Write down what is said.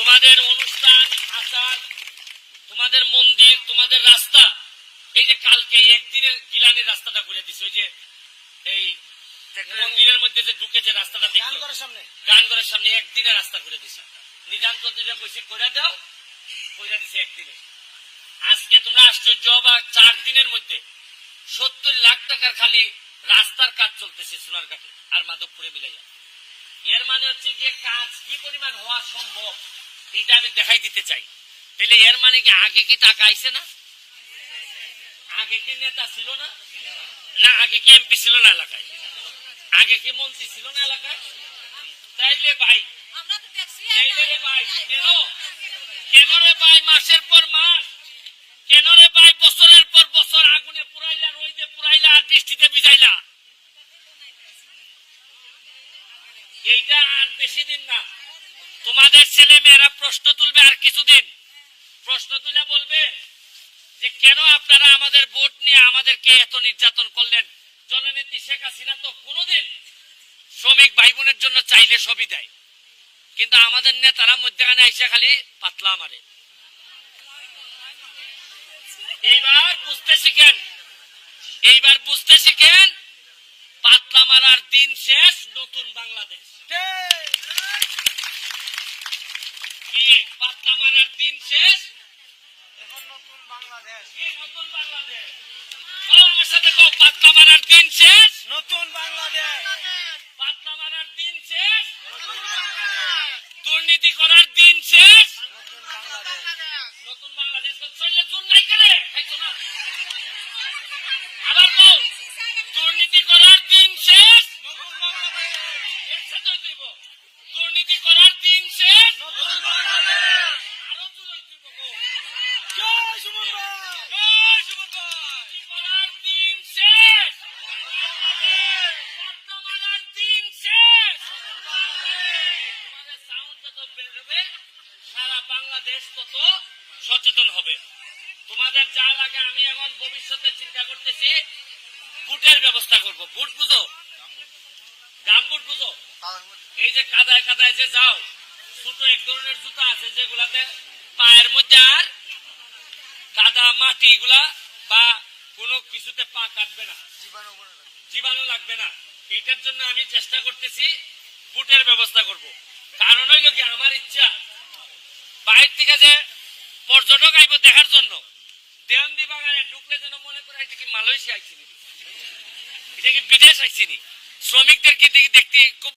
তোমাদের অনুষ্ঠান আচার, তোমাদের মন্দির, তোমাদের রাস্তা, এই যে কালকে একদিনে গিলানির রাস্তাটা করে দিছে, ওই যে এই মন্দিরের মধ্যে যে ঢুকে যে রাস্তাটা দেখো গানঘরের সামনে একদিনে রাস্তা করে দিছে। নিজাম চৌধুরীরা কইছে কইরা দাও, কইরা দিছে একদিনে। আজকে তোমরা আশ্চর্য হবা, 4 দিনের মধ্যে 70 লাখ টাকার খালি রাস্তার কাজ চলতেছে সোনারঘাটে আর মাধবপুরে মিলাইয়া। এর মানে হচ্ছে যে কাজ কি পরিমাণ হওয়া সম্ভব এটা আমি দেখাই দিতে চাই। তাহলে এর মানে কি আগে কি টাকা আইছে না? আগে কি নেতা ছিল না? না আগে কি এমপি ছিল না এলাকায়? আগে কি মন্ত্রী ছিল না এলাকায়? তাইলে ভাই, তাইলে রে ভাই কেন রে ভাই মাসের পর মাস, কেন রে ভাই বছরের পর বছর আগুনে পুরাইলা, রোদে পুরাইলা আর বৃষ্টিতে ভিজাইলা? এইটা আর বেশি দিন না, তোমাদের ছেলে মেয়েরা প্রশ্ন তুলবে আর কিছুদিন। প্রশ্ন তুলে বলবে যে কেন আপনারা আমাদের ভোট নিয়ে আমাদেরকে এত নির্যাতন করলেন। জননেত্রী শেখ হাসিনা তো কোনোদিন শ্রমিক ভাই বোনের জন্য চাইলে সবই দেয়, কিন্তু আমাদের নেতারা মধ্যখানে আইসা খালি পাতলা মারে। এইবার বুঝতে শিখেন, এইবার বুঝতে শিখেন, পাতলা মারার দিন শেষ, নতুন বাংলাদেশ। কি পাতলা মারার দিন শেষ, এখন নতুন বাংলাদেশ। কি নতুন বাংলাদেশ? আমার সাথে কও, পাতলা মারার দিন শেষ, নতুন বাংলাদেশ। পাতলা মারার দিন শেষ, দুর্নীতি করার দিন শেষ, নতুন বাংলাদেশ। চললে জোর নাই কেনে খাইছো না? আবার কও, দুর্নীতি করার দিন শেষ, নতুন বাংলাদেশ। একসাথে হইতেইব, দুর্নীতি করার দিন শেষ, নতুন বাংলাদেশ। আরো জোর হইতেইব, কও জয় সুমন ভাই, জয় সুমন ভাই। দুর্নীতি করার দিন শেষ, পাতলা মারার দিন শেষ, তোমাদের সাউন্ড যত বেরোবে সারা বাংলাদেশ তত সচেতন হবে। তোমাদের যা লাগে, আমি এখন ভবিষ্যতে চিন্তা করতেছি বুটের ব্যবস্থা করব। বুট বুঝো? গামবুট বুঝো? এই যে কাদায় কাদায় যে যাও, ছোট এক ধরনের জুতা আছে যেগুলাতে পায়ের মধ্যে আর কাদা মাটি গুলা বা কোনো কিছুতে পা কাটবে না, জীবাণু লাগবে না। এটার জন্য আমি চেষ্টা করতেছি বুটের ব্যবস্থা করব। কারণ হইল কি, আমার ইচ্ছা বাইরে থেকে যে পর্যটক আইব দেখার জন্য, দেওয়ান্দি বাগানে ঢুকলে যেন মনে করে এটা কি মালয়েশিয়া আইছিনি, এটা কি বিদেশ আইছিনি। শ্রমিকদেরকে দেখতে খুব